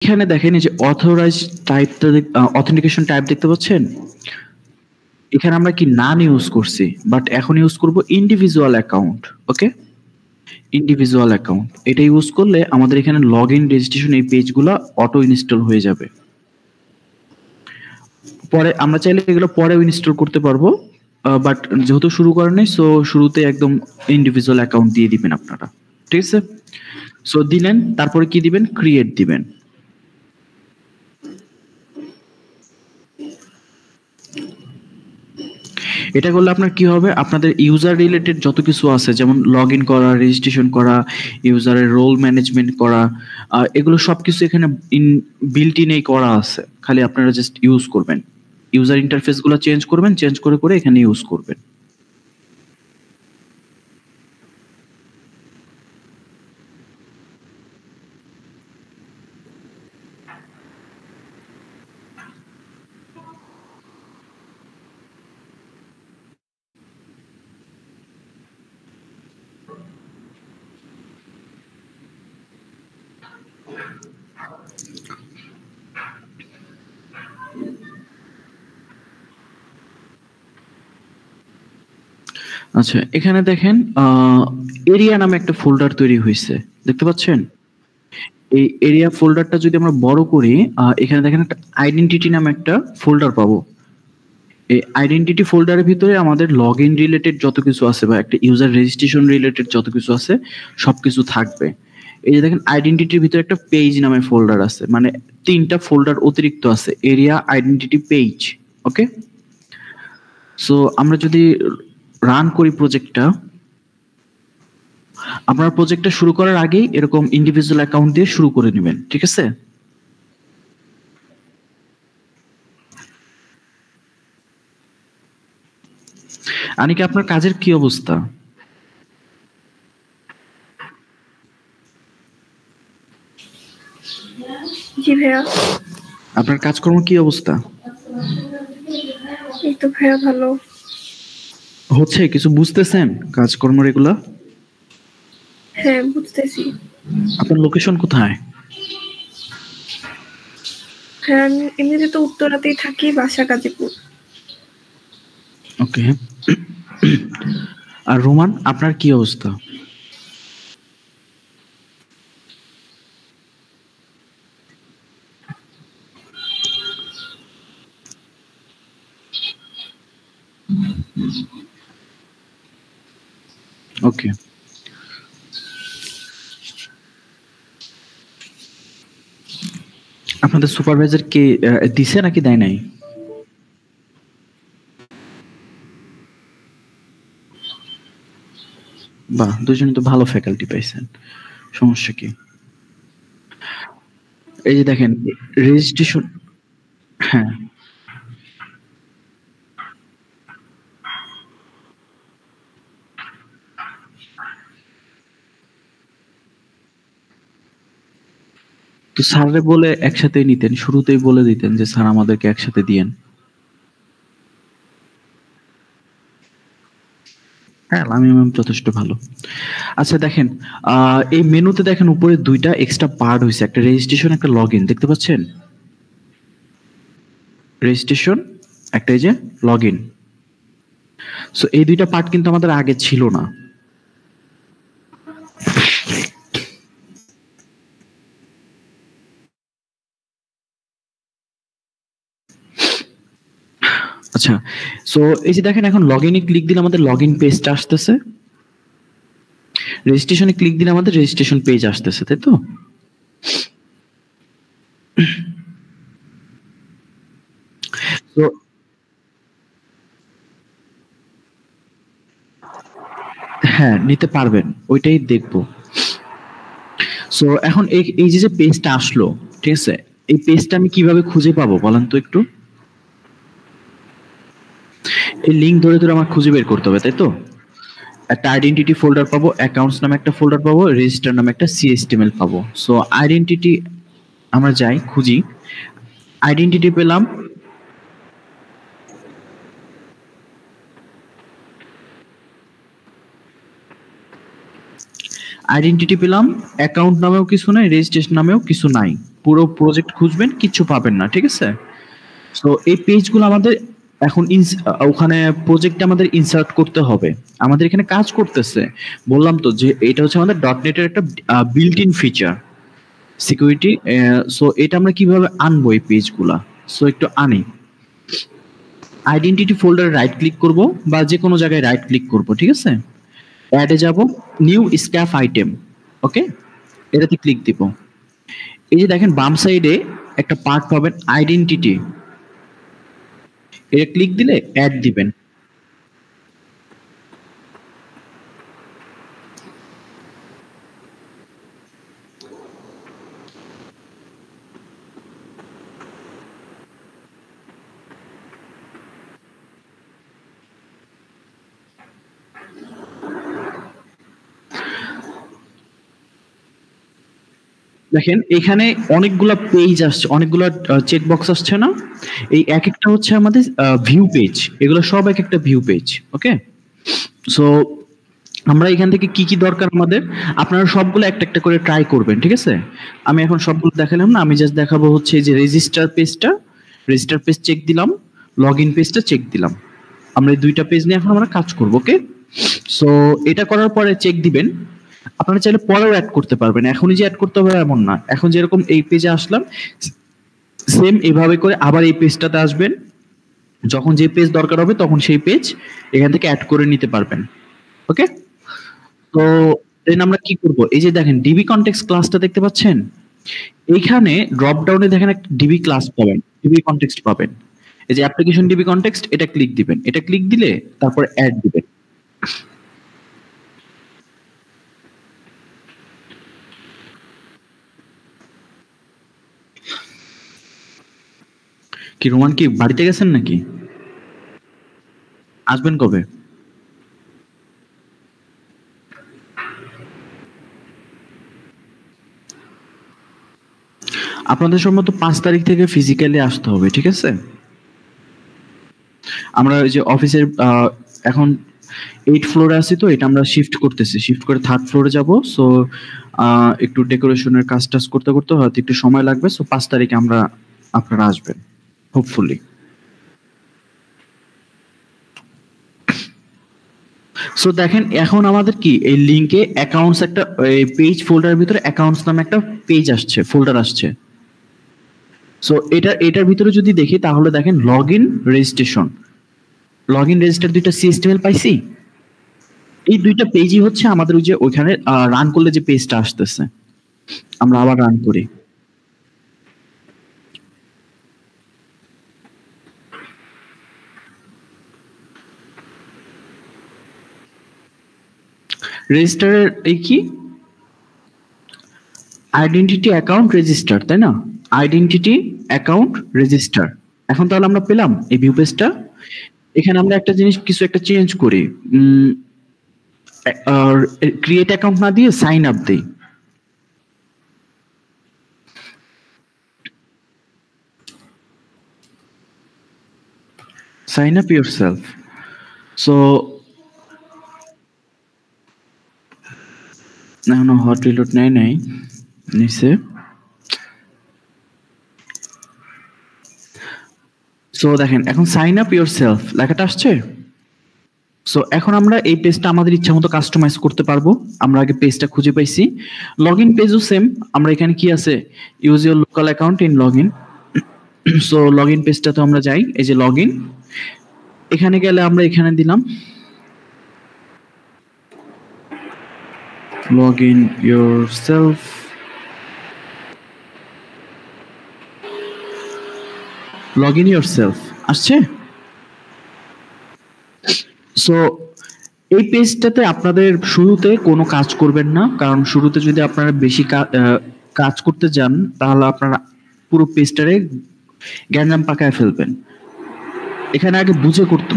এখানে দেখেন এই যে অথরাইজ টাইপটা অথেন্টিকেশন টাইপ দেখতে পাচ্ছেন? এখানে আমরা কি নান ইউজ করছি, বাট এখন ইউজ করব ইন্ডিভিজুয়াল অ্যাকাউন্ট। ওকে, ইন্ডিভিজুয়াল অ্যাকাউন্ট এটা ইউজ করলে আমাদের এখানে লগ ইন রেজিস্ট্রেশন এই পেজগুলো অটো ইনস্টল হয়ে যাবে। পরে আমরা চাইলে এগুলো পরেও ইনস্টল করতে পারবো, বাট যেহেতু শুরু করেন নাই, সো শুরুতে একদম ইন্ডিভিজুয়াল অ্যাকাউন্ট দিয়ে দিবেন আপনারা। ঠিক আছে, সো দিলেন, তারপরে কি দিবেন, ক্রিয়েট দিবেন। এটা করলে আপনার কি হবে, আপনাদের ইউজার রিলেটেড যত কিছু আছে, যেমন লগ ইন করা, রেজিস্ট্রেশন করা, ইউজারের রোল ম্যানেজমেন্ট করা, এগুলো সবকিছু এখানে বিল্ট ইনেই করা আছে, খালি আপনারা জাস্ট ইউজ করবেন। ইউজার ইন্টারফেসগুলো চেঞ্জ করবেন, চেঞ্জ করে করে এখানে ইউজ করবেন। আচ্ছা, এখানে দেখেন এরিয়া নামে একটা ফোল্ডার তৈরি হয়েছে, দেখতে পাচ্ছেন? এই এরিয়া ফোল্ডারটা যদি আমরা বড় করি, এখানে দেখেন একটা আইডেন্টিটি নামে একটা ফোল্ডার পাবো। এই আইডেন্টিটি ফোল্ডারের ভিতরে আমাদের লগ ইন রিলেটেড যত কিছু আছে বা একটা ইউজার রেজিস্ট্রেশন রিলেটেড যত কিছু আছে সবকিছু থাকবে। এই যে দেখেন আইডেন্টিটির ভিতরে একটা পেজ নামে ফোল্ডার আছে, মানে 3টা ফোল্ডার অতিরিক্ত আছে, এরিয়া, আইডেন্টিটি, পেজ। ওকে, সো আমরা যদি রান করি প্রজেক্টটা, আপনার প্রজেক্টটা শুরু করার আগেই এরকম ইন্ডিভিজুয়াল অ্যাকাউন্ট দিয়ে শুরু করে নেবেন। ঠিক আছে, আনিকা আপনার কাজের কি অবস্থা? জি ভাইয়া। আপনার কাজকর্ম কি অবস্থা? এই তো ভাইয়া ভালো হচ্ছে, কিছু বুঝতেছেন কাজকর্ম এগুলা? হ্যাঁ বুঝতেছি। আপনার লোকেশন কোথায়? হ্যাঁ আমি এমনিতে তো উত্তরাতেই থাকি, বাসা গাজীপুর। ওকে, আর রোমান আপনার কি অবস্থা? ওকে, আপনাদের সুপারভাইজার কে দিছে নাকি দেয় নাই? বাহ, দুজনে তো ভালো ফ্যাকাল্টি পাইছেন, সমস্যা কি? এই যে দেখেন রেজিস্ট্রেশন, হ্যাঁ তো স্যাররে বলে একসাথেই নিতেন, শুরুতেই বলে দিতেন যে স্যার আমাদেরকে একসাথে দিয়েন। হ্যাঁ, লামি ম্যাম যথেষ্ট ভালো। আচ্ছা দেখেন, এই মেনুতে দেখেন উপরে 2টা এক্সট্রা পার্ট হয়েছে, একটা রেজিস্ট্রেশন, একটা লগ ইন, দেখতে পাচ্ছেন? রেজিস্ট্রেশন, একটা এই যে লগ ইন। সো এই 2টা পার্ট কিন্তু আমাদের আগে ছিল না। আচ্ছা, সো এই যে দেখেন এখন লগ ইনে ক্লিক দিলে আমাদের লগ ইন পেজটা আসতেছে, রেজিস্ট্রেশনে ক্লিক দিলে আমাদের রেজিস্ট্রেশন পেজ আসতেছে, তাই তো? তো হ্যাঁ, নিতে পারবেন, ওইটাই দেখবো। সো এখন এই যে পেজটা আসলো, ঠিক আছে, এই পেজটা আমি কিভাবে খুঁজে পাবো বলেন তো একটু? এই লিংক ধরে ধরে আমার খুঁজে বের করতে হবে, তাই তো? একটা আইডেন্টিটি ফোল্ডার পাবো, অ্যাকাউন্টস নামে একটা ফোল্ডার পাবো, রেজিস্টার নামে একটা সিএসটিএমএল পাবো। সো আইডেন্টিটি আমরা যাই খুঁজি, আইডেন্টিটি পেলাম। আইডেন্টিটি পেলাম, অ্যাকাউন্ট নামেও কিছু নাই, রেজিস্ট্রেশন নামেও কিছু নাই। পুরো প্রজেক্ট খুঁজবেন, কিচ্ছু পাবেন না, ঠিক আছে? সো এই পেজগুলো আমাদের এখন ওখানে প্রজেক্টে আমাদের ইনসার্ট করতে হবে। আমাদের এখানে কাজ করতেছে, বললাম তো যে এটা হচ্ছে আমাদের ডটনেটের একটা built in feature security. So এটা আমরা কিভাবে আনবো এই পেজগুলা? সো একটু আনি। আইডেন্টিটি ফোল্ডারে রাইট ক্লিক করব, বা যে কোনো জায়গায় রাইট ক্লিক করব, ঠিক আছে? অ্যাডে যাব, নিউ স্ক্যাফ আইটেম, ওকে, এটাতে ক্লিক দিব। এই যে দেখেন বাম সাইডে একটা পার্ট পাবেন আইডেন্টিটি, এটা ক্লিক দিলে অ্যাড দিবেন। দেখেন এখানে অনেকগুলা পেজ আসছে, অনেকগুলা চেক বক্স আসছে না? এই এক একটা হচ্ছে আমাদের ভিউ পেজ, এগুলো সব এক একটা ভিউ পেজ, ওকে? সো আমরা এখান থেকে কি কি দরকার আমাদের, আপনারা সবগুলো একটা একটা করে ট্রাই করবেন, ঠিক আছে? আমি এখন সবগুলো দেখালাম না, আমি জাস্ট দেখাবো হচ্ছে যে রেজিস্টার পেজ চেক দিলাম, লগ ইন পেজটা চেক দিলাম। আমরা এই দুইটা পেজ নিয়ে এখন আমরা কাজ করবো, ওকে? সো এটা করার পরে চেক দিবেন। আপনারা চাইলে পরেও অ্যাড করতে পারবেন, এখনই যে অ্যাড করতে হবে এমন না। এখন যেরকম এই পেজে আসলাম, সেম এভাবে করে আবার এই পেজটাতে আসবেন, যখন যে পেজ দরকার হবে তখন সেই পেজ এখান থেকে অ্যাড করে নিতে পারবেন, ওকে? তো দেন আমরা কি করব, এই যে দেখেন ডিবি কনটেক্সট ক্লাসটা দেখতে পাচ্ছেন, এইখানে ড্রপ ডাউনে দেখেন একটা ডিবি ক্লাস পাবেন, ডিবি কনটেক্সট পাবেন। এই যে অ্যাপ্লিকেশন ডিবি কনটেক্সট, এটা ক্লিক দিবেন, এটা ক্লিক দিলে তারপর অ্যাড দিবেন। কি রোমান কি বাড়িতে গেছেন নাকি? আসবেন কবে? আপনাদের সম্ভবত 5 তারিখ থেকে ফিজিক্যালি আসতে হবে, ঠিক আছে? আমরা ওই যে অফিসের এখন 8 ফ্লোরে আছি, তো এটা আমরা শিফট করতেছি, শিফট করে 3rd ফ্লোরে যাব। সো একটু ডেকোরেশনের কাজ টাজ করতে করতে হয়তো একটু সময় লাগবে। সো 5 তারিখে আপনারা আসবেন হোপফুলি। সো দেখেন এখন আমাদের কি এই লিংকে অ্যাকাউন্টস একটা পেজ ফোল্ডারের ভিতরে অ্যাকাউন্টস নামে একটা পেজ আসছে, ফোল্ডার আসছে। সো এটার ভিতরে যদি দেখি তাহলে দেখেন লগইন রেজিস্টার দুইটা সিএসটিএমএল পাইছি। এই দুইটা পেজই হচ্ছে আমাদের ওই যে ওইখানে রান করলে যে পেজটা আসতেছে। আমরা আবার রান করি। রেজিস্টারের এই কি আইডেন্টিটি অ্যাকাউন্ট রেজিস্টার, তাই না? Identity account register. এখন তাহলে আমরা পেলাম এই ভিউ পেজটা। এখানে আমরা একটা জিনিস কিছু একটা চেঞ্জ করি, ক্রিয়েট অ্যাকাউন্ট না দিয়ে সাইন আপ দেই। Sign up yourself. সো এখনো হট রিলোড নেয় নাই, নিচে। সো দেখেন এখন সাইন আপ ইয়োরসেলফ লেখাটা আসছে। সো এখন আমরা এই পেজটা আমাদের ইচ্ছা মতো কাস্টমাইজ করতে পারবো। আমরা আগে পেজটা খুঁজে পাইছি। লগ ইন পেজও সেম, আমরা এখানে কি আছে, use your local account in log in. So log in পেজটাতে আমরা যাই, এই যে লগ ইন, এখানে গেলে আমরা এখানে দিলাম log in yourself. Log in yourself আসছে। সো এই পেজটাতে আপনাদের শুরুতে কোনো কাজ করবেন না, কারণ শুরুতে যদি আপনারা বেশি কাজ করতে যান তাহলে আপনারা পুরো পেজটারে গ্যাঞ্জাম পাকায় ফেলবেন। এখানে আগে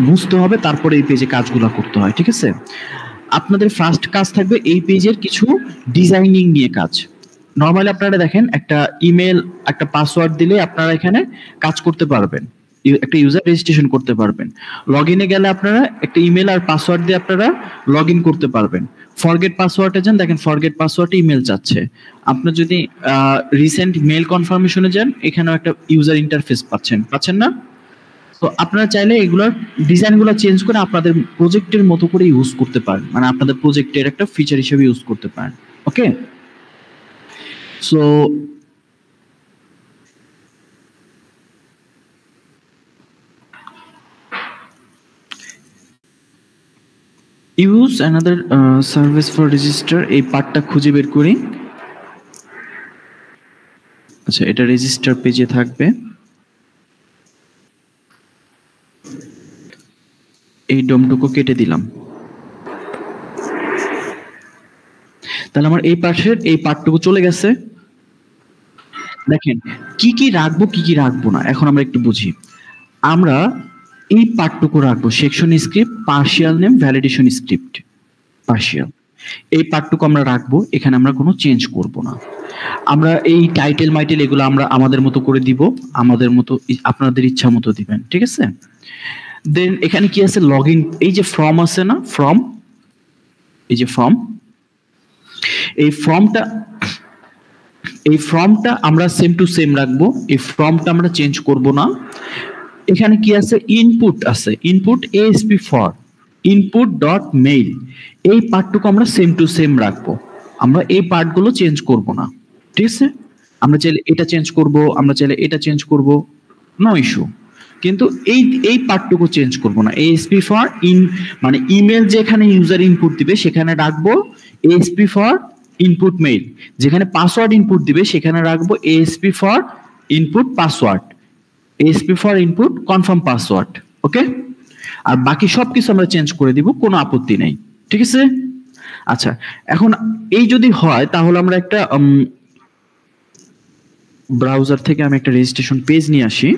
বুঝতে হবে, তারপরে এই পেজে কাজগুলো করতে হয়, ঠিক আছে? আপনাদের ফার্স্ট কাজ থাকবে এই পেজের কিছু ডিজাইনিং নিয়ে কাজ। নর্মালি আপনারা দেখেন একটা ইমেল, একটা পাসওয়ার্ড দিলে আপনারা এখানে কাজ করতে পারবেন, একটা ইউজার রেজিস্ট্রেশন করতে পারবেন। লগ ইনে গেলে আপনারা একটা ইমেল আর পাসওয়ার্ড দিয়ে আপনারা লগ ইন করতে পারবেন। ফরগেট পাসওয়ার্ডে যান, দেখেন ফরগেট পাসওয়ার্ডে ইমেল চাচ্ছে। আপনার যদি রিসেন্ট মেল কনফার্মেশনে যান, এখানেও একটা ইউজার ইন্টারফেস পাচ্ছেন না? তো আপনারা চাইলে এগুলোর ডিজাইনগুলো চেঞ্জ করে আপনাদের প্রজেক্টের মতো করে ইউজ করতে পারেন, মানে আপনাদের প্রজেক্টের একটা ফিচার হিসেবে ইউজ করতে পারেন। Okay, so use another service for register, এই পার্টটা খুঁজে বের করি। আচ্ছা, এটা রেজিস্টার পেজে থাকবে। এই ডোমটুকু কেটে দিলাম। তাহলে আমার এই পাশের এই পার্টটুকু চলে গেছে। দেখেন কি কি রাখবো কি কি রাখবো না, এখন আমরা একটু বুঝি। আমরা এই পার্টটুকু রাখবো section script, partial name, validation script, partial. এই পার্টটুকু আমরা রাখবো, এখানে আমরা কোনো চেঞ্জ করব না। আমরা এই টাইটেল মাইটেল এগুলো আমরা আমাদের মতো করে দিব, আমাদের মতো, আপনাদের ইচ্ছা মতো দিবেন, ঠিক আছে? দেন এখানে কি আছে, লগইন, এই যে ফর্ম আছে না, ফর্ম, এই যে ফর্ম, এই ফর্মটা আমরা সেম টু সেম রাখবো, এই ফর্মটা আমরা চেঞ্জ করব না। এখানে কি আছে, ইনপুট আছে, input ASP for input dot mail, এই পার্টটুকু আমরা সেম টু সেম রাখবো, আমরা এই পার্টগুলো চেঞ্জ করব না, ঠিক আছে? আমরা চাইলে এটা চেঞ্জ করব, আমরা চাইলে এটা চেঞ্জ করব, নো ইস্যু, কিন্তু এই পার্টটুকু চেঞ্জ করব না। ASP ফর মানে ইমেল যেখানে ইউজার ইনপুট দিবে সেখানে রাখবো ASP ফর ইনপুট মেইল, যেখানে পাসওয়ার্ড ইনপুট দিবে সেখানে রাখবো ASP for input password, ASP for input confirm password. Okay, আর বাকি সবকিছু আমরা চেঞ্জ করে দিব, কোনো আপত্তি নেই, ঠিক আছে? আচ্ছা, এখন এই যদি হয় তাহলে আমরা একটা ব্রাউজার থেকে আমি একটা রেজিস্ট্রেশন পেজ নিয়ে আসি।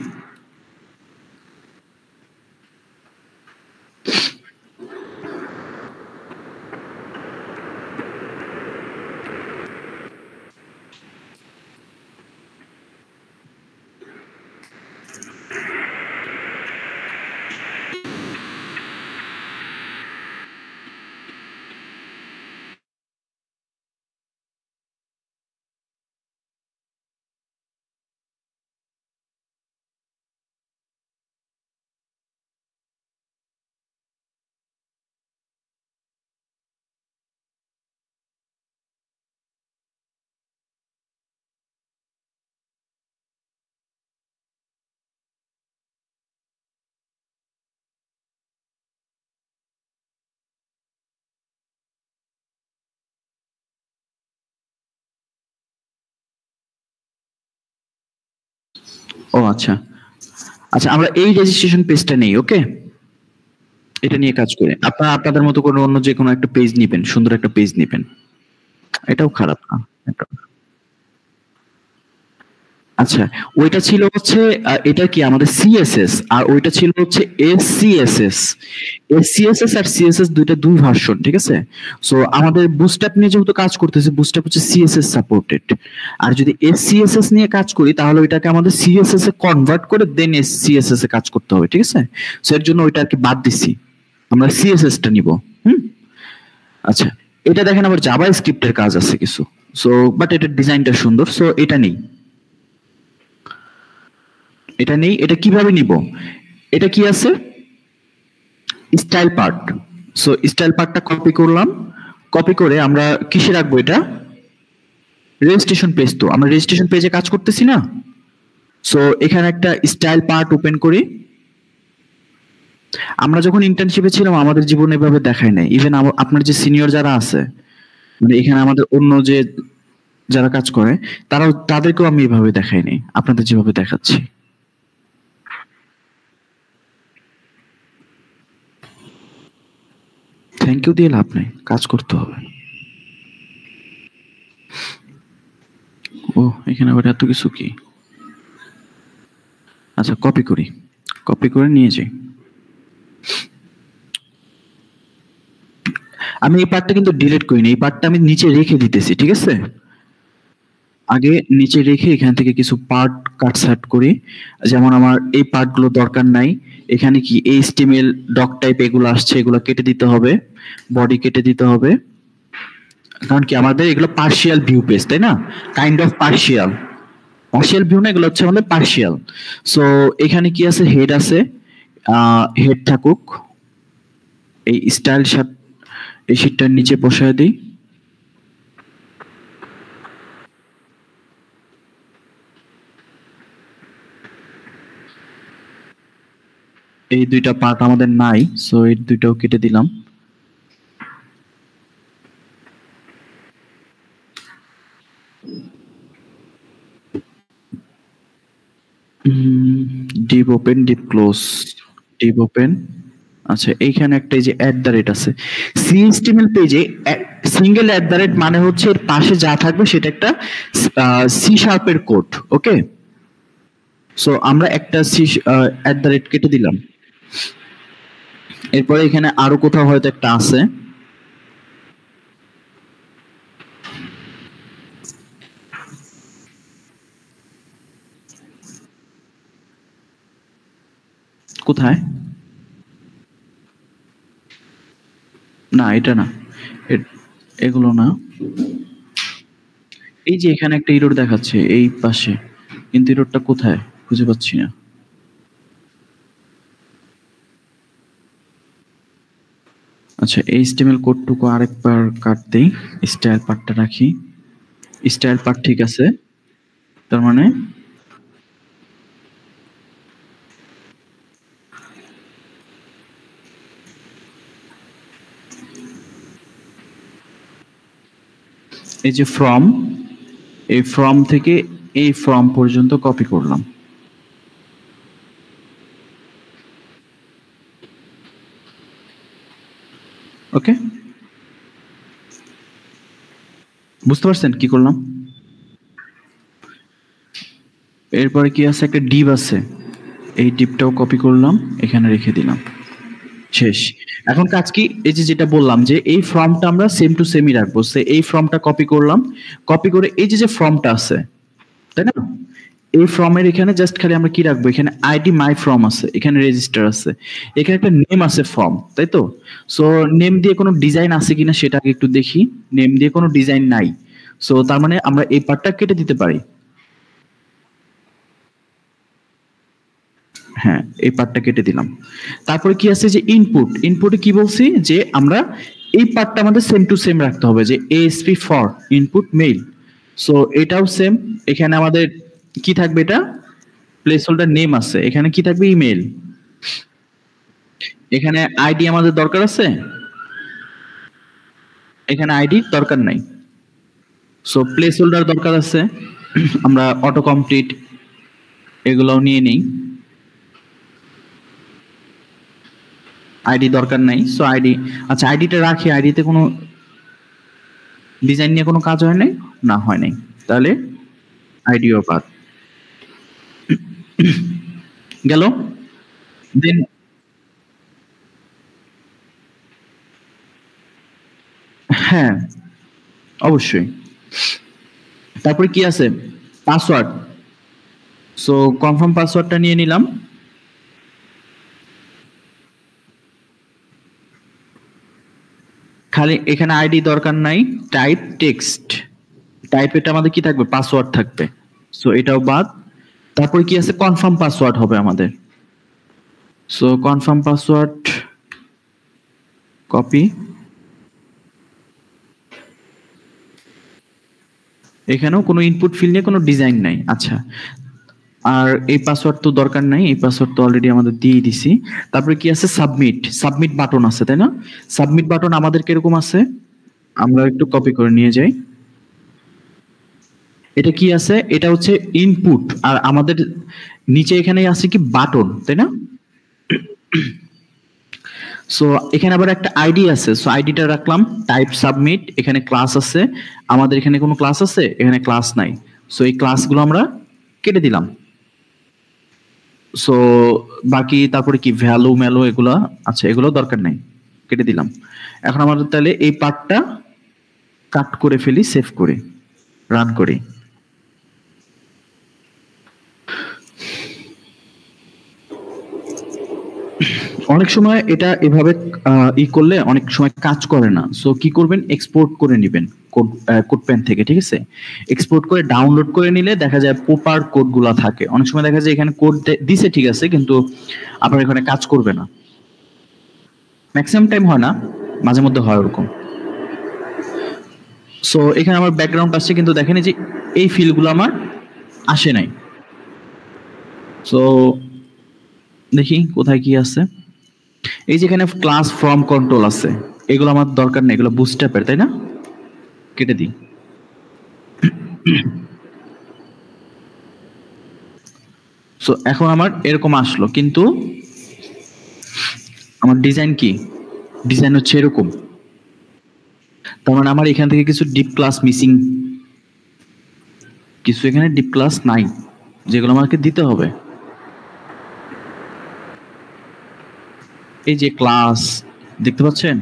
ও আচ্ছা আচ্ছা, আমরা এই রেজিস্ট্রেশন পেজটা নেই। ওকে, এটা নিয়ে কাজ করে আপনারা আপনাদের মতো করে অন্য যে কোনো একটা পেজ নেবেন, সুন্দর একটা পেজ নেবেন, এটাও খারাপ না। আচ্ছা, ওইটা ছিল হচ্ছে এটা কি আমাদের CSS, আর ওইটা ছিল হচ্ছে SCSS। SCSS আর CSS দুই ভার্সন, ঠিক আছে? সো আমাদের বুটস্ট্র্যাপ নিয়ে যেহেতু কাজ করতেছে, বুটস্ট্র্যাপ হচ্ছে CSS সাপোর্টেড, আর যদি SCSS নিয়ে কাজ করি তাহলে ওইটাকে আমাদের CSS এ কনভার্ট করে দেন SCSS এ কাজ করতে হবে, ঠিক আছে? সো এর জন্য ওইটা আর কি বাদ দিছি, আমরা CSS টা নিব। আচ্ছা, এটা দেখেন আবার জাভা স্ক্রিপ্টের কাজ আছে কিছু, সো বাট এটার ডিজাইনটা সুন্দর, সো এটা নেই, এটা নেই। এটা কিভাবে নিব, এটা কি আছে, স্টাইল পার্ট। সো স্টাইল পার্টটা কপি করলাম, কপি করে আমরা কিসে রাখবো, এটা রেজিস্ট্রেশন পেজ, তো আমরা রেজিস্ট্রেশন পেজে কাজ করতেছি না। সো এখানে একটা স্টাইল পার্ট ওপেন করি। আমরা যখন ইন্টার্নশিপে ছিলাম আমাদের জীবনে এভাবে দেখায় নাই, ইভেন আপনার যে সিনিয়র যারা আছে, মানে এখানে আমাদের অন্য যে যারা কাজ করে তাদেরকেও আমি এভাবে দেখাই নাই, আপনাদের যেভাবে দেখাচ্ছি। থ্যাংক ইউ দিয়ে লাভ নাই, কাজ করতে হবে। ও এখানে আবার এত কিছু কি, আচ্ছা কপি করি, কপি করে নিয়ে যাই। আমি এই পার্টটা কিন্তু ডিলিট করিনি, এই পার্টটা আমি নিচে রেখে দিতেছি, ঠিক আছে? আগে নিচে রেখে এখান থেকে কিছু পার্ট কাটছাট করি, যেমন আমার এই পার্টগুলো দরকার নাই। এখানে কি HTML ডক টাইপ এগুলো আসছে, এগুলো কেটে দিতে হবে, বডি কেটে দিতে হবে, কারণ কি আমাদের এগুলো পার্শিয়াল ভিউ পেজ, তাই না? Kind of partial partial view না, এগুলো হচ্ছে আমাদের পার্শিয়াল। সো এখানে কি আছে, হেড আছে, হেড থাকুক, এই স্টাইল শার্ট এই শীটটার নিচে বসায় দিই। এই দুইটা পার্ট আমাদের নাই, সো এই দুইটাও কেটে দিলাম। Deep open, deep close, deep open. আচ্ছা, এইখানে একটা এই যে @ আছে সিএসটিএমএল পেজে, সিঙ্গেল @ মানে হচ্ছে এর পাশে যা থাকবে সেটা একটা C# কোড। ওকে, সো আমরা একটা @ কেটে দিলাম। এরপরে এখানে আরো কোথাও হয়তো একটা আছে, কোথায়? না এটা না, এগুলো না। এই যে এখানে একটা ইরর দেখাচ্ছে এই পাশে, কিন্তু ইররটা কোথায় খুঁজে পাচ্ছি না। আচ্ছা, এই HTML কোডটুকু আরেকবার কাট দেই, স্টাইল পার্টটা রাখি। স্টাইল পার্ট ঠিক আছে, তার মানে এই যে ফ্রম, এই ফ্রম থেকে এই ফ্রম পর্যন্ত কপি করলাম। ওকে, বুঝতে পারছেন কি করলাম? এরপরে কি আছে, একটা ডিপ আছে, এই ডিপটাও কপি করলাম, এখানে রেখে দিলাম, শেষ। এখন কাজ কি, এই যে যেটা বললাম যে এই ফর্মটা আমরা সেম টু সেমই রাখবো, সে এই ফর্মটা কপি করলাম, কপি করে এই যে যে ফর্মটা আছে, তাই না, এই ফর্মের এখানে জাস্ট খালি আমরা কি রাখবো, এখানে আইডি মাই ফর্ম আছে, এখানে রেজিস্টার আছে, এখানে একটা নেম আছে ফর্ম, তাই তো? সো নেম দিয়ে কোনো ডিজাইন আছে কিনা সেটা আগে একটু দেখি। নেম দিয়ে কোনো ডিজাইন নাই, সো তার মানে আমরা এই পার্টটা কেটে দিতে পারি। হ্যাঁ, এই পার্টটা কেটে দিলাম। তারপরে কি আছে যে ইনপুট, ইনপুটে কি বলছি যে আমরা এই পার্টটা আমাদের সেম টু সেম রাখতে হবে, যে ASP for input mail. So এটাও সেম, এখানে আমাদের কি থাকবে, এটা প্লেস হোল্ডার নেম আছে, এখানে কি থাকবে, ইমেল। এখানে আইডি আমাদের দরকার আছে, এখানে আইডি দরকার নাই। সো প্লেস হোল্ডার দরকার আছে, আমরা অটো কমপ্লিট এগুলোও নিয়ে নেই। আইডি দরকার নাই, সো আইডি, আচ্ছা আইডিটা রাখি, আইডিতে কোনো ডিজাইন নিয়ে কোনো কাজ হয় নাই, না হয় নাই, তাহলে আইডিও বাদ গেল। দেন হ্যাঁ অবশ্যই, তারপরে কি আছে, পাসওয়ার্ড। সো কনফার্ম পাসওয়ার্ডটা নিয়ে নিলাম। খালি এখানে আইডি দরকার নাই, টাইপ টেক্সট, টাইপ এটা আমাদের কি থাকবে, পাসওয়ার্ড থাকবে, সো এটাও বাদ। তারপরে কি আছে, কনফার্ম পাসওয়ার্ড হবে আমাদের। সো কনফার্ম পাসওয়ার্ড কপি, এখানেও কোনো ইনপুট ফিল্ড নিয়ে কোনো ডিজাইন নাই। আচ্ছা, আর এই পাসওয়ার্ড তো দরকার নাই, এই পাসওয়ার্ড তো অলরেডি আমাদের দিয়ে দিছি। তারপরে কি আছে, সাবমিট, সাবমিট বাটন আছে, তাই না? সাবমিট বাটন আমাদের কিরকম আছে, আমরা একটু কপি করে নিয়ে যাই। এটা কি আছে, এটা হচ্ছে ইনপুট, আর আমাদের নিচে এখানে আছে কি বাটন, তাই না? সো এখানে আবার একটা আইডি আছে, সো আইডিটা রাখলাম, টাইপ সাবমিট, এখানে ক্লাস আছে, আমাদের এখানে কোনো ক্লাস আছে, এখানে ক্লাস নাই, সো এই ক্লাসগুলো আমরা কেটে দিলাম। সো বাকি তারপরে কি ভ্যালু ম্যালু এগুলা, আচ্ছা এগুলো দরকার নাই, কেটে দিলাম। এখন আমাদের তাহলে এই পার্টটা কাট করে ফেলি, সেভ করি, রান করি। অনেক সময় এটা এভাবে ই করলে অনেক সময় কাজ করে না, সো কি করবেন, এক্সপোর্ট করে নেবেন। কোড পেন থেকে, ঠিক আছে? এক্সপোর্ট করে ডাউনলোড করে নিলে দেখা যায় প্রপার কোডগুলো থাকে। অনেক সময় দেখা যায় এখানে কোড দিছে ঠিক আছে, কিন্তু আপনার এখানে কাজ করবে না। ম্যাক্সিমাম টাইম হয় না, মাঝে মধ্যে হয় ওরকম। সো এখানে আমার ব্যাকগ্রাউন্ড আসছে, কিন্তু দেখেন যে এই ফিলগুলো আমার আসে নাই। সো দেখি কোথায় কি আছে। এই যেখানে ক্লাস ফর্ম কন্ট্রোল আছে, এগুলো আমার দরকার নেই, এগুলো বুটস্ট্র্যাপের, তাই না? কেটে দিই। সো এখন আমার এরকম আসলো, কিন্তু আমার ডিজাইন কি? ডিজাইন হচ্ছে এরকম। তার মানে আমার এখান থেকে কিছু ডিপ ক্লাস মিসিং, কিছু এখানে ডিপ ক্লাস নাই, যেগুলো আমাকে দিতে হবে। এই যে ক্লাস দেখতে পাচ্ছেন,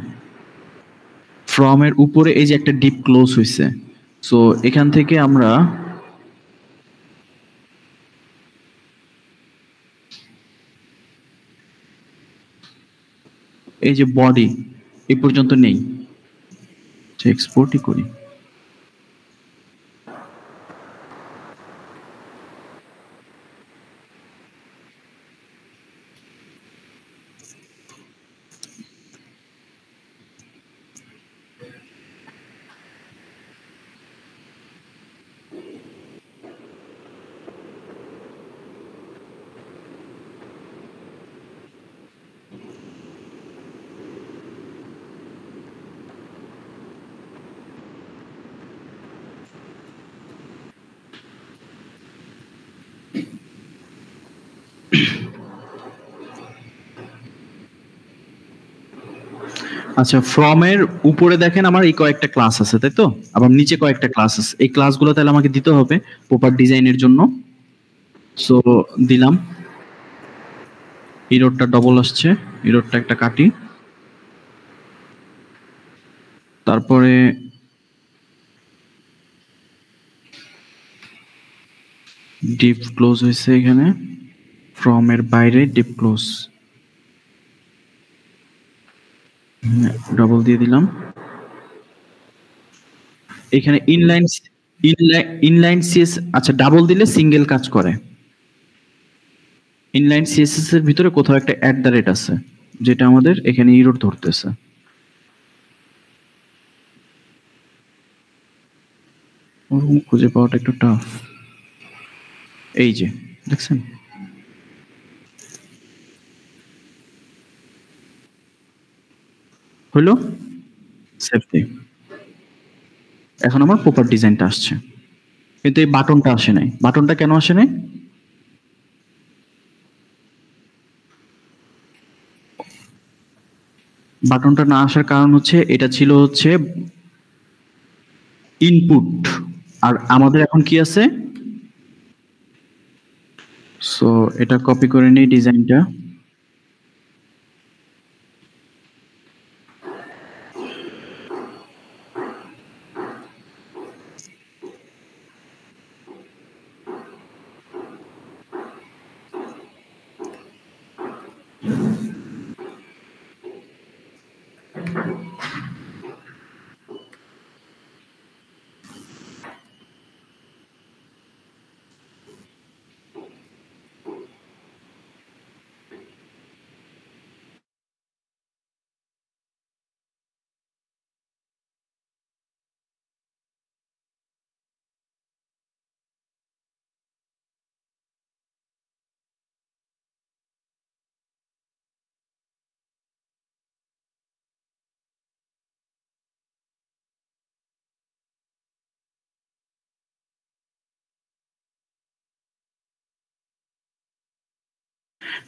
ফ্রমের উপরে এই যে একটা ডিপ ক্লোজ হয়েছে। সো এখান থেকে আমরা এই যে বডি এই পর্যন্ত নেই, এক্সপোর্টই করি। আচ্ছা, ফ্রমের উপরে দেখেন আমার এই কয়েকটা ক্লাস আছে, তাই তো? আবার নিচে কয়েকটা ক্লাস আছে, এই ক্লাসগুলো তাহলে আমাকে দিতে হবে প্রপার ডিজাইনের জন্য। সো দিলাম। ইরোডটা ডবল আসছে, ইরোডটা একটা কাটি। তারপরে ডিপ ক্লোজ হয়েছে এখানে, ফ্রমের বাইরে ডিপ ক্লোজ, ডবল দিয়ে দিলাম। এখানে ইনলাইন ইনলাইন সিএস, আচ্ছা ডাবল দিলে সিঙ্গেল কাজ করে। ইনলাইন সিএসএস এর ভিতরে কোথাও একটা @ আছে, যেটা আমাদের এখানে ইরোড ধরতেছে। ওরকম খুঁজে পাওয়াটা একটু টাফ। এই যে দেখছেন, হলো সেভ দিই। এখন আমার প্রপার ডিজাইনটা আসছে, কিন্তু এই বাটনটা আসে নাই। বাটনটা কেন আসে নাই? বাটনটা না আসার কারণ হচ্ছে এটা ছিল হচ্ছে ইনপুট, আর আমাদের এখন কি আছে। সো এটা কপি করে নিই ডিজাইনটা।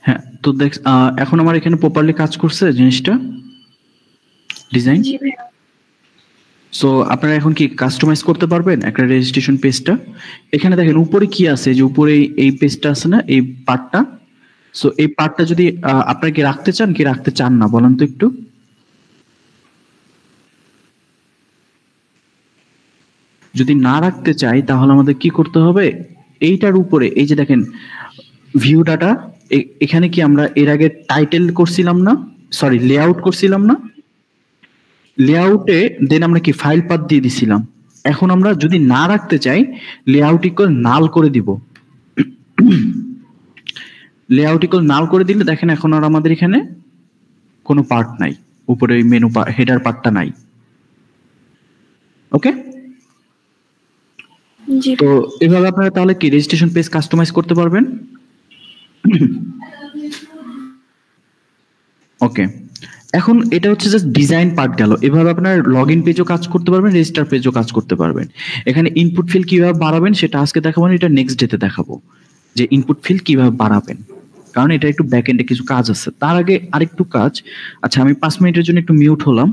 হ্যাঁ, তো দেখ এখন আমার এখানে প্রপারলি কাজ করছে জিনিসটা, ডিজাইন। জি ভাইয়া। সো আপনারা এখন কি কাস্টমাইজ করতে পারবেন একটা রেজিস্ট্রেশন পেজটা। এখানে দেখেন উপরে কি আছে, যে উপরে এই পেজটা আছে না, এই পার্টটা। সো এই পার্টটা যদি আপনারা কি রাখতে চান কি রাখতে চান না বলেন তো একটু। যদি না রাখতে চাই তাহলে আমাদের কি করতে হবে, এইটার উপরে এই যে দেখেন ভিউ ডাটা, এখানে কি আমরা এর আগে টাইটেল করছিলাম না, সরি লেআউট করছিলাম না, লেআউটে দেন আমরা কি ফাইল পাথ দিয়ে দিছিলাম। এখন আমরা যদি না রাখতে চাই লেআউট ইকুয়াল নাল করে দিব। লেআউট ইকুয়াল নাল করে দিলে দেখেন এখন আর আমাদের এখানে কোনো পার্ট নাই, উপরে ওই মেনু হেডার পার্টটা নাই। ওকে, জি তো এভাবে আপনারা তাহলে কি রেজিস্ট্রেশন পেজ কাস্টমাইজ করতে পারবেন। ওকে, এখন এটা হচ্ছে জাস্ট ডিজাইন পার্ট গেল। এভাবে আপনার লগ ইন পেজও কাজ করতে পারবেন, রেজিস্টার পেজও কাজ করতে পারবেন। এখানে ইনপুট ফিল্ড কিভাবে বাড়াবেন সেটা আজকে দেখাবো না, এটা নেক্সট ডেতে দেখাবো যে ইনপুট ফিল্ড কিভাবে বাড়াবেন, কারণ এটা একটু ব্যাক এন্ডে কিছু কাজ আছে। তার আগে আরেকটু কাজ। আচ্ছা, আমি 5 মিনিটের জন্য একটু মিউট হলাম।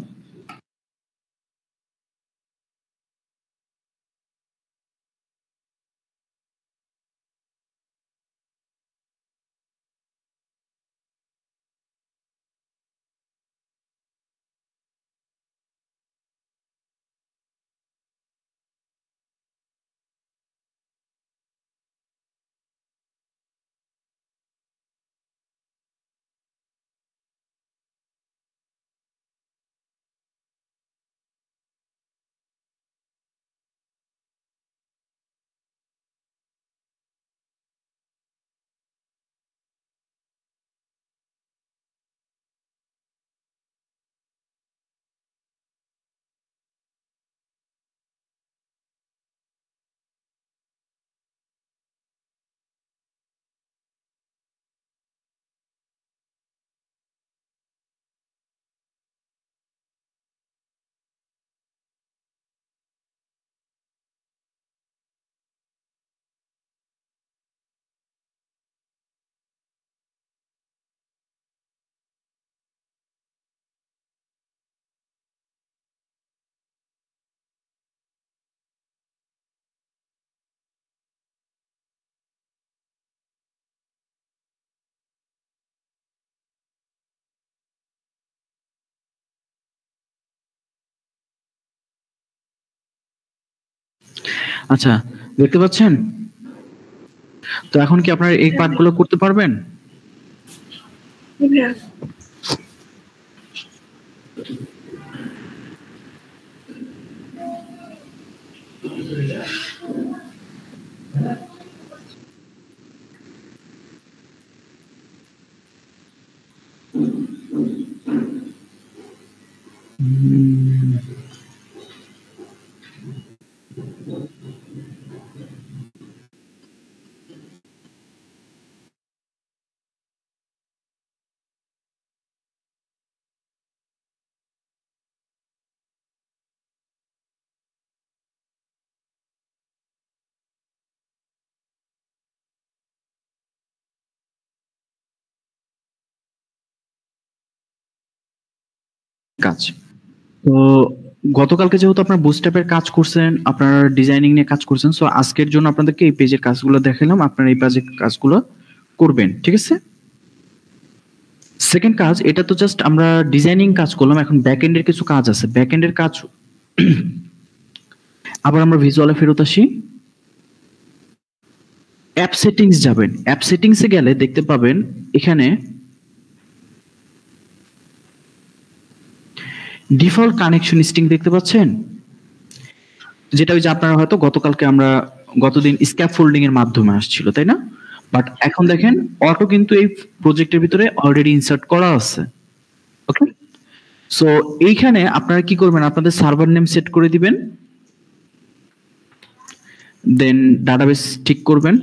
আচ্ছা, দেখতে পাচ্ছেন? তো এখন কি আপনারা এই পার্টগুলো করতে পারবেন? ভাইয়া। কাজ। তো গতকালকে যেহেতু আপনার বুটস্ট্র্যাপের কাজ করছেন, আপনারা ডিজাইনিং নিয়ে কাজ করছেন, সো আজকের জন্য আপনাদেরকে এই পেজের কাজগুলো দেখালাম, আপনারা এই পেজের কাজগুলো করবেন, ঠিক আছে? সেকেন্ড কাজ, এটা তো জাস্ট আমরা ডিজাইনিং কাজ করলাম, এখন ব্যাক এন্ডের কিছু কাজ আছে। ব্যাক এন্ডের কাজ আবার আমরা ভিজুয়ালে ফেরত আসি। অ্যাপ সেটিংস যাবেন। অ্যাপ সেটিংসে গেলে দেখতে পাবেন এখানে ডিফল্ট কানেকশন স্ট্রিং দেখতে পাচ্ছেন, যেটা ওই যে আপনারা হয়তো গতকালকে আমরা গতদিন স্ক্যাফোল্ডিং এর মাধ্যমে আসছিল, তাই না? বাট এখন দেখেন অটো কিন্তু এই প্রজেক্টের ভিতরে অলরেডি ইনসার্ট করা আছে। ওকে, সো এইখানে আপনারা কি করবেন, আপনাদের সার্ভার নেম সেট করে দিবেন, দেন ডাটাবেস ঠিক করবেন।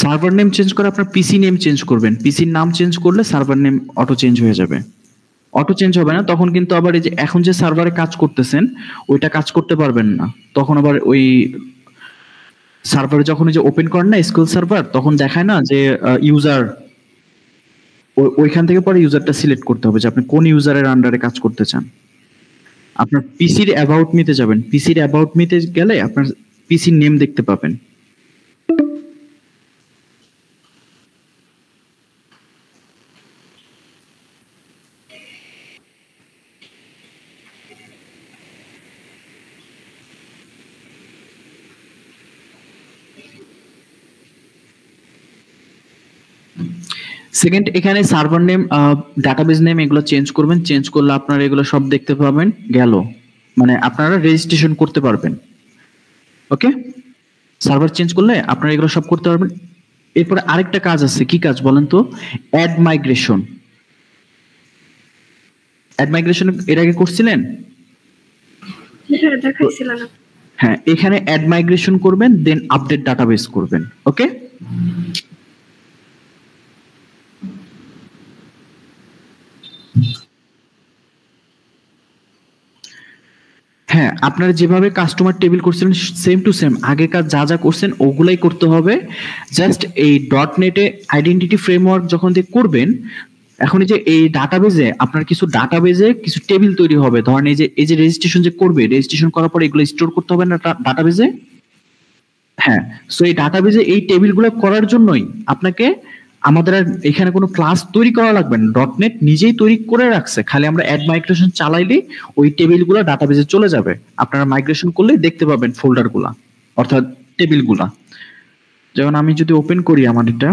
সার্ভার নেম চেঞ্জ করে আপনার পিসি নেম চেঞ্জ করবেন। পিসির নাম চেঞ্জ করলে সার্ভার নেম অটো চেঞ্জ হয়ে যাবে। অটো চেঞ্জ হবে না, তখন কিন্তু আবার এই যে এখন যে সার্ভারে কাজ করতেছেন ওইটা কাজ করতে পারবেন না। তখন আবার ওই সার্ভারে যখন ওই যে ওপেন করেন না এসকিউএল সার্ভার, তখন দেখায় না যে ইউজার, ওইখান থেকে পরে ইউজারটা সিলেক্ট করতে হবে যে আপনি কোন ইউজারের আন্ডারে কাজ করতে চান। আপনার পিসির অ্যাবাউট মিতে যাবেন, পিসির অ্যাবাউট মিতে গেলে আপনার পিসির নেম দেখতে পাবেন। সেকেন্ড, এখানে সার্ভার নেম, ডাটাবেস নেম এগুলো চেঞ্জ করবেন। চেঞ্জ করলে আপনারা এগুলো সব দেখতে পাবেন। গেল, মানে আপনারা রেজিস্ট্রেশন করতে পারবেন। ওকে, সার্ভার চেঞ্জ করলে আপনারা এগুলো সব করতে পারবেন। এরপরে আরেকটা কাজ আছে, কি কাজ বলেন তো? Add migration. অ্যাড মাইগ্রেশন এর আগে করছিলেন? হ্যাঁ, দেখাইছিলেন। হ্যাঁ, এখানে অ্যাড মাইগ্রেশন করবেন, দেন আপডেট ডাটাবেস করবেন। ওকে, হ্যাঁ, আপনারা যেভাবে কাস্টমার টেবিল করছিলেন সেম টু সেম আগেকার যা যা করছেন ওগুলাই করতে হবে। জাস্ট এই ডট নেটে আইডেন্টিটি ফ্রেমওয়ার্ক যখন দিয়ে করবেন, এখন এই যে এই ডাটাবেজে আপনার কিছু ডাটাবেজে কিছু টেবিল তৈরি হবে। ধরেন এই যে রেজিস্ট্রেশন যে করবে, রেজিস্ট্রেশন করার পর এগুলো স্টোর করতে হবে না ডাটাবেজে। হ্যাঁ, সো এই ডাটাবেজে এই টেবিলগুলো করার জন্যই আপনাকে আমাদের আর এখানে কোনো ক্লাস তৈরি করা লাগবে না। ডট নেট নিজেই তৈরি করে রাখছে, খালি আমরা অ্যাড মাইগ্রেশন চালাইলেই ওই টেবিলগুলো ডাটাবেজে চলে যাবে। আপনারা মাইগ্রেশন করলে দেখতে পাবেন ফোল্ডারগুলা, অর্থাৎ টেবিলগুলা। যেমন আমি যদি ওপেন করি আমার এটা,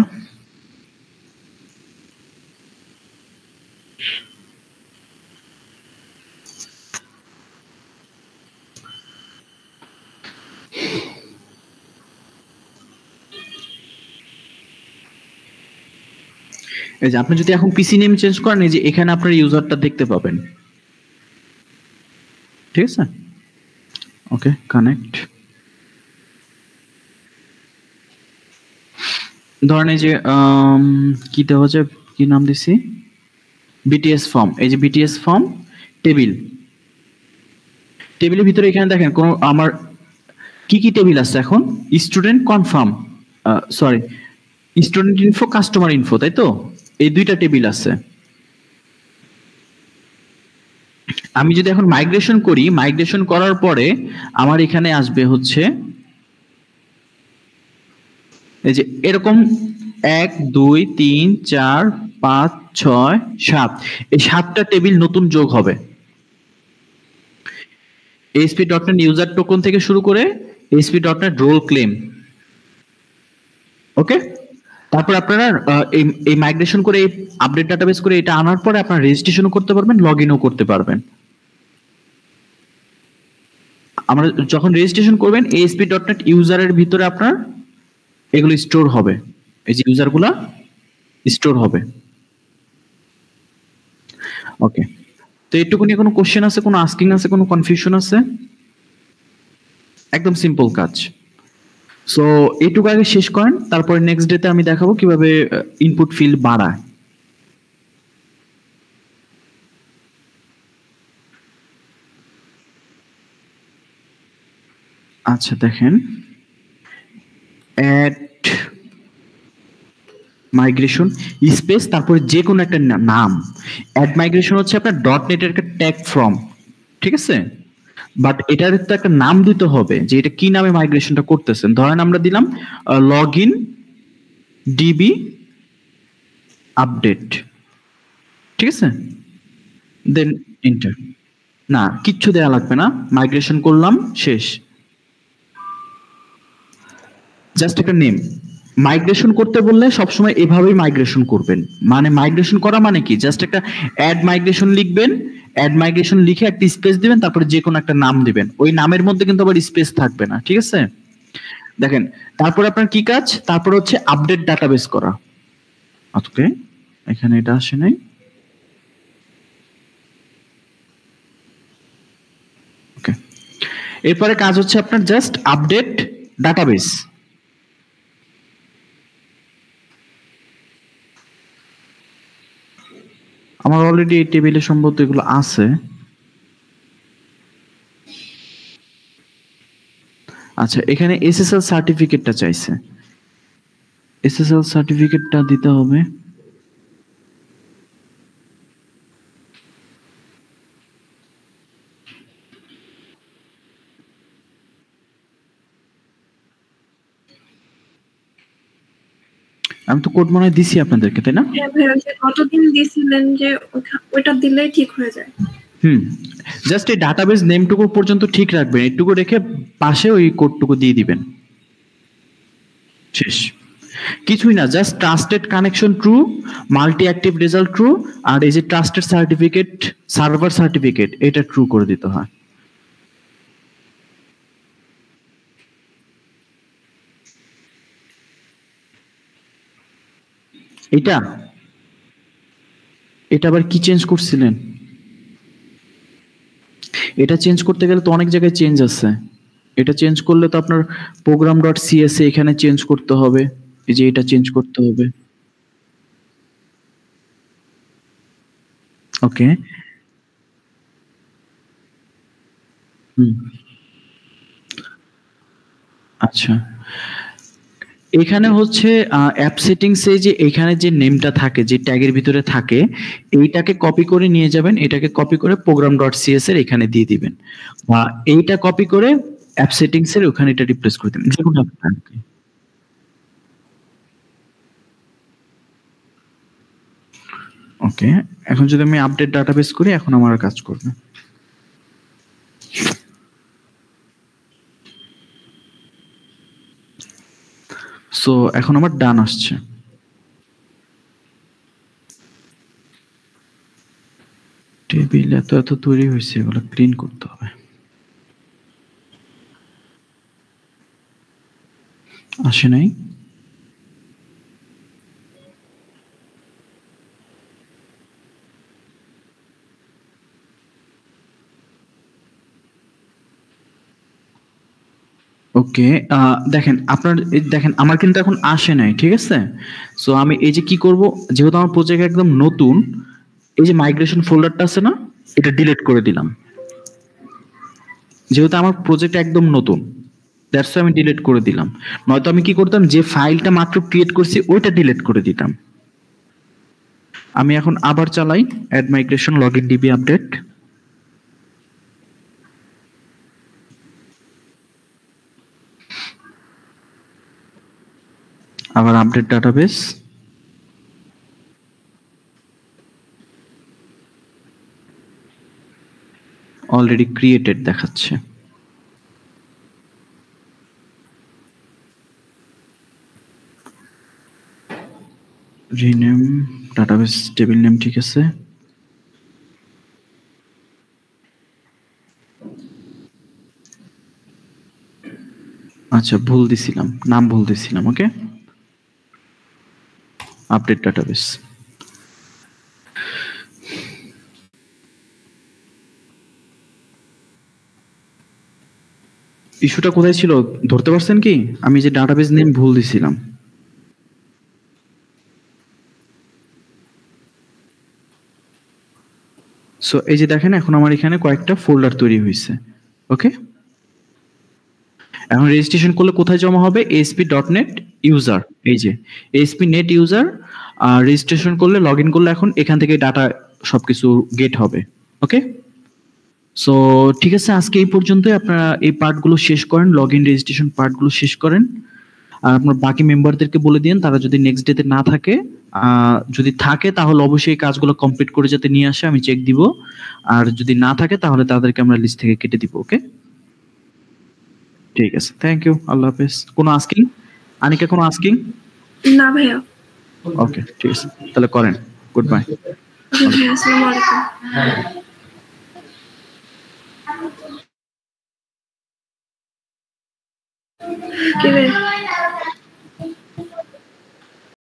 এই যে আপনি যদি এখন পিসি নেম চেঞ্জ করেন, এই যে এখানে আপনার ইউজারটা দেখতে পাবেন। ঠিক আছে, ওকে, কানেক্ট। ধরেন এই যে কি দেওয়া হচ্ছে, কি নাম দিছি, বিটিএস ফর্ম। এই যে বিটিএস ফর্ম টেবিল, টেবিলের ভিতরে এখানে দেখেন কোন আমার কি কি টেবিল আছে এখন। Student confirm, sorry, student info, customer info, তাই তো? এই দুইটা টেবিল আছে। আমি যদি এখন মাইগ্রেশন করি, মাইগ্রেশন করার পরে আমার এখানে আসবে হচ্ছে এই যে এরকম 1 2 3 4 5 6 7, এই 7টা টেবিল নতুন যোগ হবে। ASP.NET ইউজার টোকন থেকে শুরু করে ASP.NET রোল ক্লেম। ওকে, তারপর আপনারা এই মাইগ্রেশন করে এই আপডেট ডাটাবেস করে এটা আনার পরে আপনারা রেজিস্ট্রেশনও করতে পারবেন, লগ ইনও করতে পারবেন। আমরা যখন রেজিস্ট্রেশন করবেন ASP.NET ইউজারের ভিতরে আপনার এগুলো স্টোর হবে, এই যে ইউজারগুলা স্টোর হবে। ওকে, তো এইটুকু নিয়ে কোনো কোশ্চেন আছে, কোনো আস্কিং আছে, কোনো কনফিউশন আছে? একদম সিম্পল কাজ। সো এইটুকু আগে শেষ করেন, তারপরে নেক্সট ডেতে আমি দেখাবো কিভাবে ইনপুট ফিল্ড বাড়ায়। আচ্ছা, দেখেন, অ্যাড মাইগ্রেশন স্পেস তারপরে যে কোনো একটা নাম। অ্যাড মাইগ্রেশন হচ্ছে আপনার ডট নেটের একটা ট্যাগ ফর্ম, ঠিক আছে? বাট এটার তো একটা নাম দিতে হবে যে এটা কি নামে মাইগ্রেশনটা করতেছেন। ধরেন আমরা দিলাম লগ ইন ডিবি আপডেট, ঠিক আছে? Then enter. না, কিচ্ছু দেয়া লাগবে না, মাইগ্রেশন করলাম, শেষ। জাস্ট একটা নেম। মাইগ্রেশন করতে বললে সবসময় এভাবেই মাইগ্রেশন করবেন। মানে মাইগ্রেশন করা মানে কি, জাস্ট একটা অ্যাড মাইগ্রেশন লিখবেন, অ্যাড মাইগ্রেশন লিখে একটা স্পেস দিবেন, তারপরে যে কোনো একটা নাম দিবেন। ওই নামের মধ্যে কিন্তু আবার স্পেস থাকবে না, ঠিক আছে? দেখেন, তারপর আপনার কি কাজ, তারপর হচ্ছে আপডেট ডাটাবেস করা। ওকে, এখানে এটা আসে নাই। ওকে, এরপরে কাজ হচ্ছে আপনার জাস্ট আপডেট ডাটাবেস। আমার অলরেডি এই টেবিলে সম্ভবত এগুলো আছে। আচ্ছা, এখানে এসএসএল সার্টিফিকেটটা চাইছে, এসএসএল সার্টিফিকেটটা দিতে হবে। আমি তো কোড মনে হয় দিছি আপনাদেরকে, তাই না? হ্যাঁ ভাইয়া, যে কতদিন দিয়েছিলেন যে ওটা দিলেই ঠিক হয়ে যায়। জাস্ট এই ডাটাবেস নেমটুকু পর্যন্ত ঠিক রাখবেন, এইটুকু রেখে পাশে ওই কোডটুকু দিয়ে দিবেন, শেষ। কিছুই না, just trusted connection true, multi active result true, আর এই যে ট্রাস্টেড সার্টিফিকেট, সার্ভার সার্টিফিকেট, এটা ট্রু করে দিতে হয়। এটা এটা আবার কি চেঞ্জ করছিলেন? এটা চেঞ্জ করতে গেলে তো অনেক জায়গায় চেঞ্জ আছে। এটা চেঞ্জ করলে তো আপনার প্রোগ্রাম ডট সিএস এখানে চেঞ্জ করতে হবে, এই যে এটা চেঞ্জ করতে হবে। ওকে, হুম, আচ্ছা। এখানে হচ্ছে অ্যাপ সেটিংসে যে এখানে যে নেমটা থাকে, যে ট্যাগের ভিতরে থাকে, এইটাকে কপি করে নিয়ে যাবেন, এটাকে কপি করে প্রোগ্রাম ডট সিএস এর এখানে দিয়ে দিবেন, বা এইটা কপি করে অ্যাপ সেটিংস এর ওখানে এটা রিপ্লেস করে দিবেন, যে কোনো একটা। ওকে, এখন যদি আমি আপডেট ডাটাবেস করি, এখন আমার আর কাজ করবে। সো এখন আমার ডান আসছে। টেবিল এত এত তৈরি হয়েছে, এগুলো ক্লিন করতে হবে। আসে নাই। ওকে, দেখেন আপনার দেখেন আমার কিন্তু এখন আসে নাই, ঠিক আছে? সো আমি এই যে কি করব, যেহেতু আমার প্রজেক্ট একদম নতুন, এই যে মাইগ্রেশন ফোল্ডারটা আছে না, এটা ডিলিট করে দিলাম। যেহেতু আমার প্রজেক্ট একদম নতুন, দ্যাটস আমি ডিলিট করে দিলাম। নয়তো আমি কি করতাম, যে ফাইলটা মাত্র ক্রিয়েট করছি ওইটা ডিলিট করে দিতাম। আমি এখন আবার চালাই add migration login DB update. আবার আপডেট ডাটাবেস। অলরেডি ক্রিয়েটেড দেখাচ্ছে। রিনেম ডাটাবেস টেবিল নেম, ঠিক আছে। আচ্ছা, ভুল দিছিলাম, নাম ভুল দিছিলাম। Okay, update database. ইস্যুটা কোথায় ছিল ধরতে পারছেন কি? আমি যে ডাটাবেস নেম ভুল দিছিলাম। সো এই যে দেখেন, এখন আমার এখানে কয়েকটা ফোল্ডার তৈরি হয়েছে। ওকে, এখন রেজিস্ট্রেশন করলে কোথায় জমা হবে? ASP.NET ইউজার, এই যে ASP নেট ইউজার। আর রেজিস্ট্রেশন করলে, লগ ইন করলে এখন এখান থেকে ডাটা সবকিছু গেট হবে। ওকে, সো ঠিক আছে, আজকে এই পর্যন্তই। আপনারা এই পার্টগুলো শেষ করেন, লগ ইন রেজিস্ট্রেশন পার্টগুলো শেষ করেন। আর আপনার বাকি মেম্বারদেরকে বলে দিন, তারা যদি নেক্সট ডেতে না থাকে, যদি থাকে তাহলে অবশ্যই এই কাজগুলো কমপ্লিট করে যাতে নিয়ে আসে, আমি চেক দিব। আর যদি না থাকে তাহলে তাদেরকে আমরা লিস্ট থেকে কেটে দিব। ওকে, ঠিক আছে, থ্যাংক ইউ, আল্লাহ হাফেজ। কোনো আস্কিং আনিকা, কোনো আস্কিং? না ভাইয়া। ওকে, ঠিক আছে, তাহলে করেন। Good bye. ভাইয়া, আসসালামু আলাইকুম।